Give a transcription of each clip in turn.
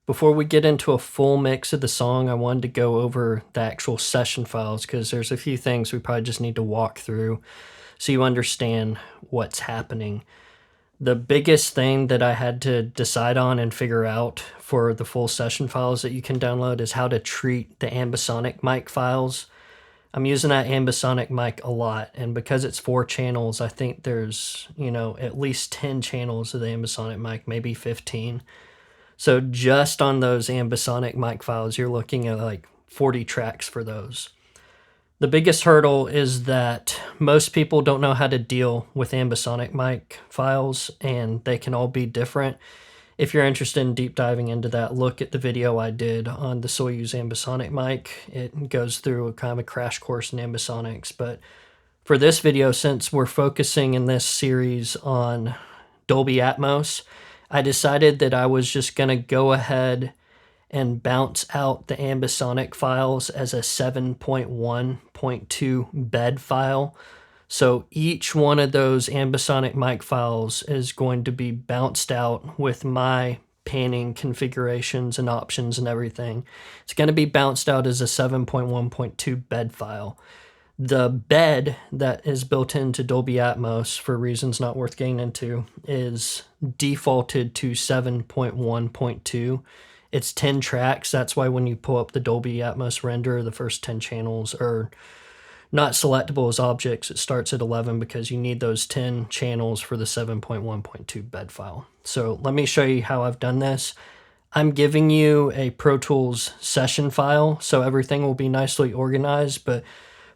Before we get into a full mix of the song, I wanted to go over the actual session files because there's a few things we probably just need to walk through so you understand what's happening. The biggest thing that I had to decide on and figure out for the full session files that you can download is how to treat the Ambisonic mic files. I'm using that Ambisonic mic a lot, and because it's 4 channels, I think there's, at least 10 channels of the Ambisonic mic, maybe 15. So just on those Ambisonic mic files, you're looking at like 40 tracks for those. The biggest hurdle is that most people don't know how to deal with Ambisonic mic files, and they can all be different. If you're interested in deep diving into that, look at the video I did on the Soyuz Ambisonic mic. It goes through a kind of a crash course in ambisonics. But for this video, since we're focusing in this series on Dolby Atmos, I decided that I was just going to go ahead and bounce out the Ambisonic files as a 7.1.2 bed file. So each one of those Ambisonic mic files is going to be bounced out with my panning configurations and options and everything. It's going to be bounced out as a 7.1.2 bed file. The bed that is built into Dolby Atmos, for reasons not worth getting into, is defaulted to 7.1.2. It's 10 tracks. That's why when you pull up the Dolby Atmos render, the first 10 channels are not selectable as objects. It starts at 11 because you need those 10 channels for the 7.1.2 bed file. So let me show you how I've done this. I'm giving you a Pro Tools session file, so everything will be nicely organized, but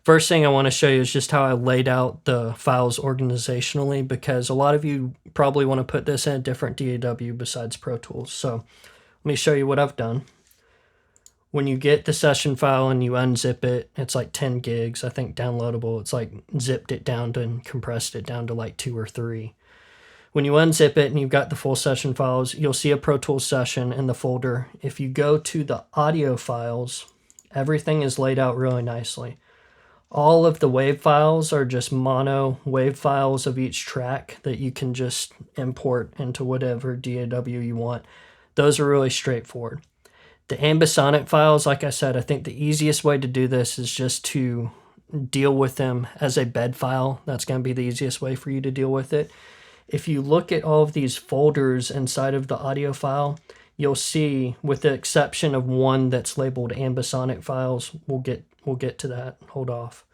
first thing I want to show you is just how I laid out the files organizationally, because a lot of you probably want to put this in a different DAW besides Pro Tools. So let me show you what I've done. When you get the session file and you unzip it, it's like 10 gigs, I think downloadable. It's like zipped it down to and compressed it down to like 2 or 3. When you unzip it and you've got the full session files, you'll see a Pro Tools session in the folder. If you go to the audio files, everything is laid out really nicely. All of the WAV files are just mono WAV files of each track that you can just import into whatever DAW you want. Those are really straightforward. The Ambisonic files, like I said, I think the easiest way to do this is just to deal with them as a bed file. That's going to be the easiest way for you to deal with it. If you look at all of these folders inside of the audio file, you'll see, with the exception of one that's labeled Ambisonic files, we'll get to that, hold off.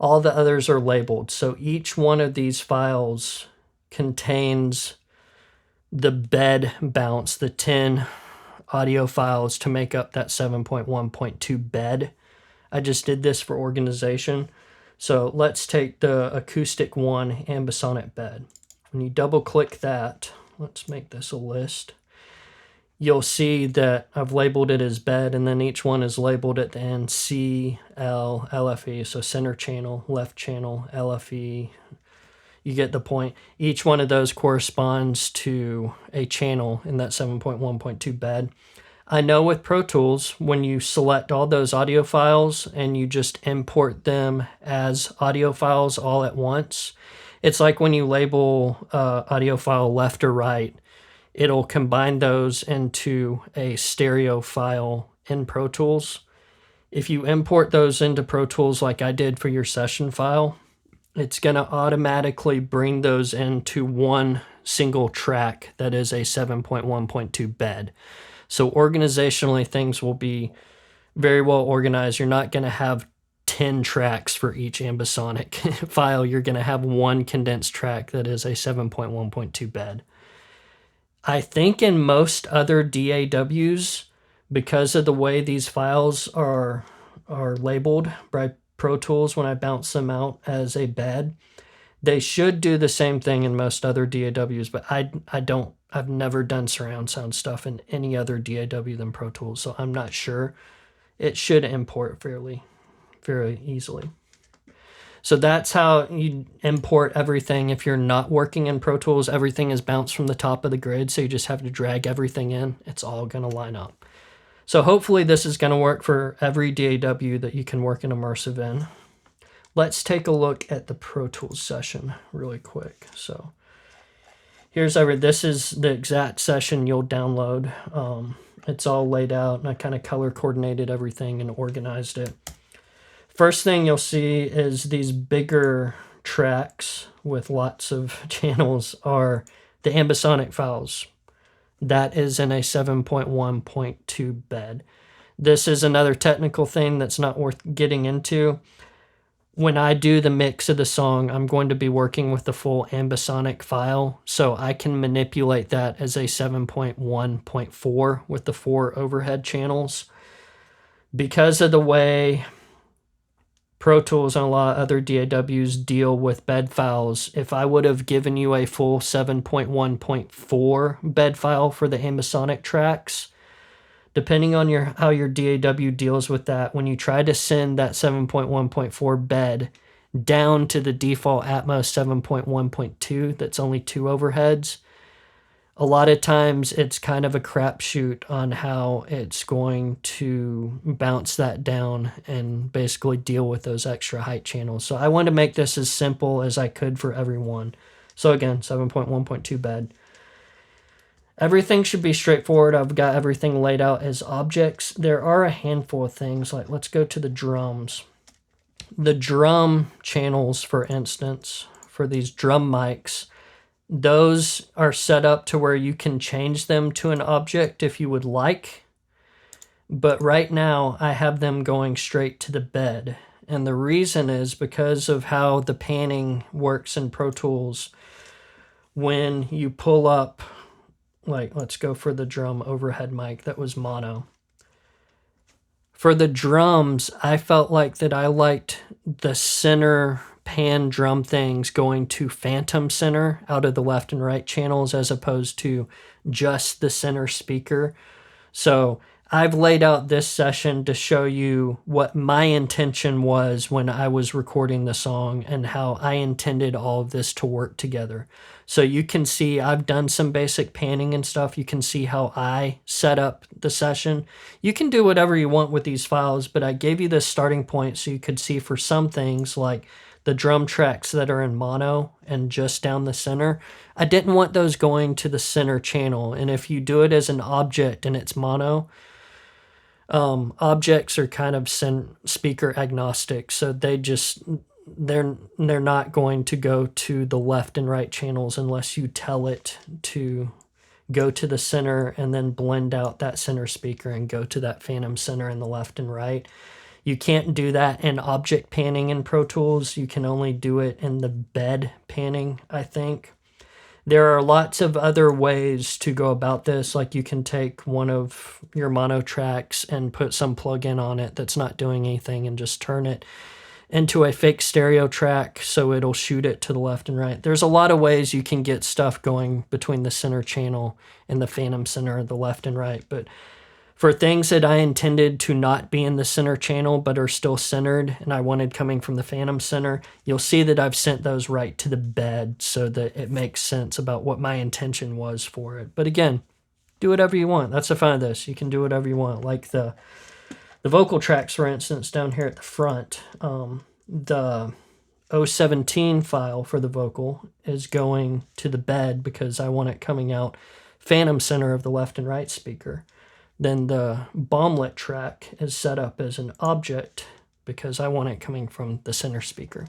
All the others are labeled. So each one of these files contains the bed bounce, the 10 audio files to make up that 7.1.2 bed. I just did this for organization. So let's take the acoustic one Ambisonic bed. When you double click that, let's make this a list. You'll see that I've labeled it as bed, and then each one is labeled at the end C, L, LFE, so center channel, left channel, LFE. You get the point. Each one of those corresponds to a channel in that 7.1.2 bed. I know with Pro Tools, when you select all those audio files and you just import them as audio files all at once, it's like when you label audio file left or right, it'll combine those into a stereo file in Pro Tools. If you import those into Pro Tools like I did for your session file, it's going to automatically bring those into one single track that is a 7.1.2 bed. So organizationally, things will be very well organized. You're not going to have 10 tracks for each Ambisonic file. You're going to have one condensed track that is a 7.1.2 bed. I think in most other DAWs, because of the way these files are labeled by Pro Tools when I bounce them out as a bed, they should do the same thing in most other DAWs, but I've never done surround sound stuff in any other DAW than Pro Tools, so I'm not sure. It should import very easily. So that's how you import everything. If you're not working in Pro Tools, everything is bounced from the top of the grid, so you just have to drag everything in. It's all going to line up. So hopefully this is going to work for every DAW that you can work in immersive in. Let's take a look at the Pro Tools session really quick. So This is the exact session you'll download. It's all laid out, and I kind of color coordinated everything and organized it. First thing you'll see is these bigger tracks with lots of channels are the Ambisonic files. That is in a 7.1.2 bed. This is another technical thing that's not worth getting into. When I do the mix of the song, I'm going to be working with the full Ambisonic file, so I can manipulate that as a 7.1.4 with the 4 overhead channels. Because of the way Pro Tools and a lot of other DAWs deal with bed files, if I would have given you a full 7.1.4 bed file for the Ambisonic tracks, depending on how your DAW deals with that, when you try to send that 7.1.4 bed down to the default Atmos 7.1.2 that's only 2 overheads, a lot of times it's kind of a crapshoot on how it's going to bounce that down and basically deal with those extra height channels. So I wanted to make this as simple as I could for everyone. So again, 7.1.2 bed. Everything should be straightforward. I've got everything laid out as objects. There are a handful of things, like let's go to the drums. The drum channels, for instance, for these drum mics, those are set up to where you can change them to an object if you would like. But right now I have them going straight to the bed. And the reason is because of how the panning works in Pro Tools. When you pull up, like let's go for the drum overhead mic that was mono. For the drums, I felt like that I liked the center pan drum things going to phantom center out of the left and right channels as opposed to just the center speaker. So I've laid out this session to show you what my intention was when I was recording the song and how I intended all of this to work together. So you can see I've done some basic panning and stuff. You can see how I set up the session. You can do whatever you want with these files, but I gave you this starting point so you could see for some things like the drum tracks that are in mono and just down the center, I didn't want those going to the center channel. And if you do it as an object and it's mono, objects are kind of speaker agnostic, so they're not going to go to the left and right channels unless you tell it to go to the center and then blend out that center speaker and go to that phantom center in the left and right. You can't do that in object panning in Pro Tools. You can only do it in the bed panning, I think. There are lots of other ways to go about this, like you can take one of your mono tracks and put some plugin on it that's not doing anything and just turn it into a fake stereo track so it'll shoot it to the left and right. There's a lot of ways you can get stuff going between the center channel and the phantom center, the left and right, but for things that I intended to not be in the center channel but are still centered and I wanted coming from the phantom center, you'll see that I've sent those right to the bed so that it makes sense about what my intention was for it. But again, do whatever you want. That's the fun of this. You can do whatever you want. Like the vocal tracks, for instance, down here at the front, the 017 file for the vocal is going to the bed because I want it coming out phantom center of the left and right speaker. Then the bomblet track is set up as an object because I want it coming from the center speaker.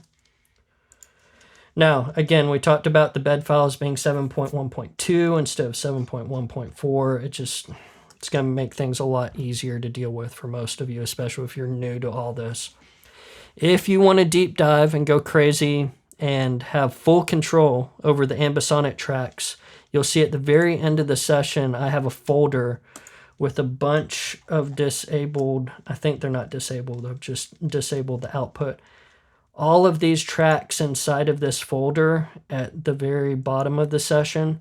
Now, again, we talked about the bed files being 7.1.2 instead of 7.1.4. It's going to make things a lot easier to deal with for most of you, especially if you're new to all this. If you want to deep dive and go crazy and have full control over the Ambisonic tracks, you'll see at the very end of the session, I have a folder with a bunch of disabled, I think they're not disabled, they've just disabled the output. All of these tracks inside of this folder at the very bottom of the session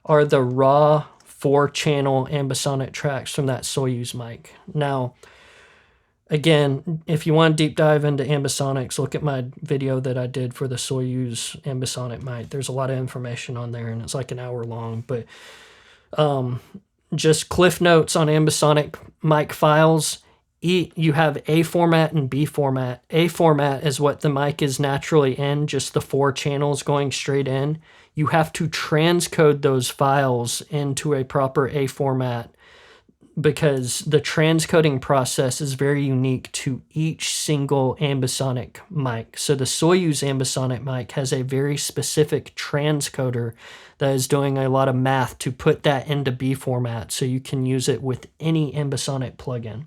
are the raw 4-channel Ambisonic tracks from that Soyuz mic. Now, again, if you want to deep dive into Ambisonics, look at my video that I did for the Soyuz Ambisonic mic. There's a lot of information on there, and it's like an hour long, but just cliff notes on Ambisonic mic files. you have A format and B format. A format is what the mic is naturally in, just the 4 channels going straight in. You have to transcode those files into a proper A format because the transcoding process is very unique to each single ambisonic mic. So the Soyuz ambisonic mic has a very specific transcoder that is doing a lot of math to put that into B format so you can use it with any ambisonic plugin.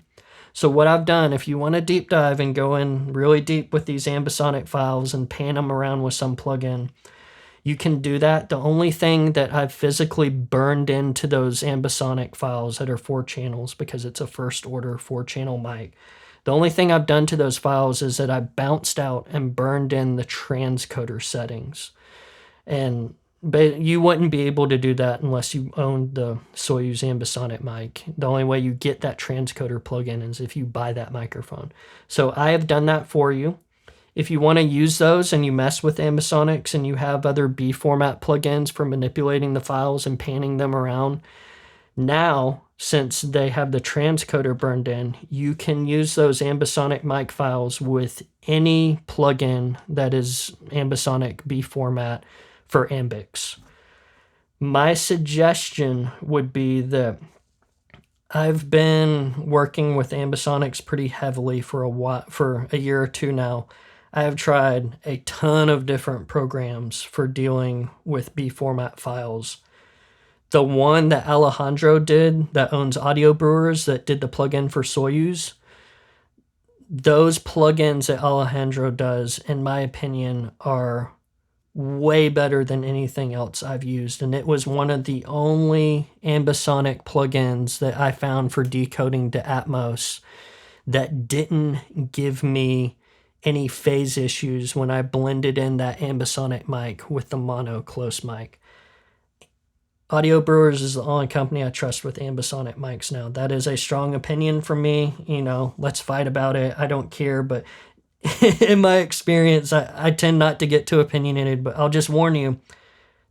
So what I've done, if you want to deep dive and go in really deep with these ambisonic files and pan them around with some plugin, you can do that. The only thing that I've physically burned into those ambisonic files that are 4 channels, because it's a first order 4-channel mic, the only thing I've done to those files is that I bounced out and burned in the transcoder settings. But you wouldn't be able to do that unless you owned the Soyuz ambisonic mic. The only way you get that transcoder plugin is if you buy that microphone. So I have done that for you. If you want to use those and you mess with ambisonics and you have other B format plugins for manipulating the files and panning them around, now, since they have the transcoder burned in, you can use those ambisonic mic files with any plugin that is ambisonic B format for ambics. My suggestion would be that I've been working with ambisonics pretty heavily for a year or two now. I have tried a ton of different programs for dealing with B format files. The one that Alejandro did, that owns Audio Brewers, that did the plugin for Soyuz, those plugins that Alejandro does, in my opinion, are way better than anything else I've used. And it was one of the only ambisonic plugins that I found for decoding to Atmos that didn't give me any phase issues when I blended in that ambisonic mic with the mono close mic. Audio Brewers is the only company I trust with ambisonic mics now. That is a strong opinion from me. Let's fight about it. I don't care, but in my experience, I tend not to get too opinionated, but I'll just warn you,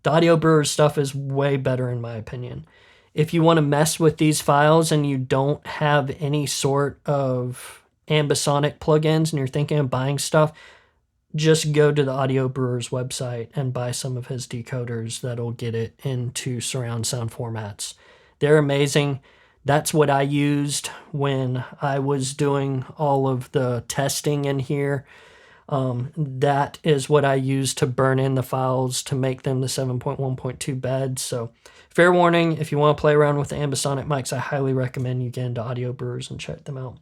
the Audio Brewers stuff is way better in my opinion. If you want to mess with these files and you don't have any sort of ambisonic plugins and you're thinking of buying stuff, just go to the Audio Brewers website and buy some of his decoders that'll get it into surround sound formats. They're amazing. That's what I used when I was doing all of the testing in here. That is what I used to burn in the files to make them the 7.1.2 beds. So fair warning, if you want to play around with the ambisonic mics, I highly recommend you get into Audio Brewers and check them out.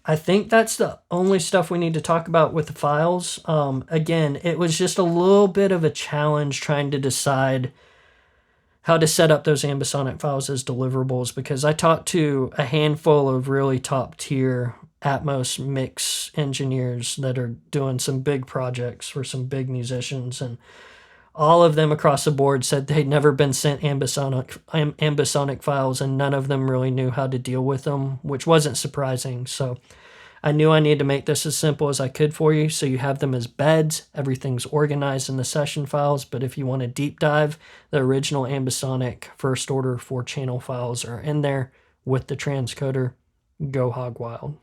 I think that's the only stuff we need to talk about with the files. Again, it was just a little bit of a challenge trying to decide how to set up those ambisonic files as deliverables, because I talked to a handful of really top tier Atmos mix engineers that are doing some big projects for some big musicians, and all of them across the board said they'd never been sent ambisonic files, and none of them really knew how to deal with them, which wasn't surprising. So I knew I needed to make this as simple as I could for you, so you have them as beds. Everything's organized in the session files, but if you want to deep dive, the original ambisonic first order 4-channel files are in there with the transcoder. Go hog wild.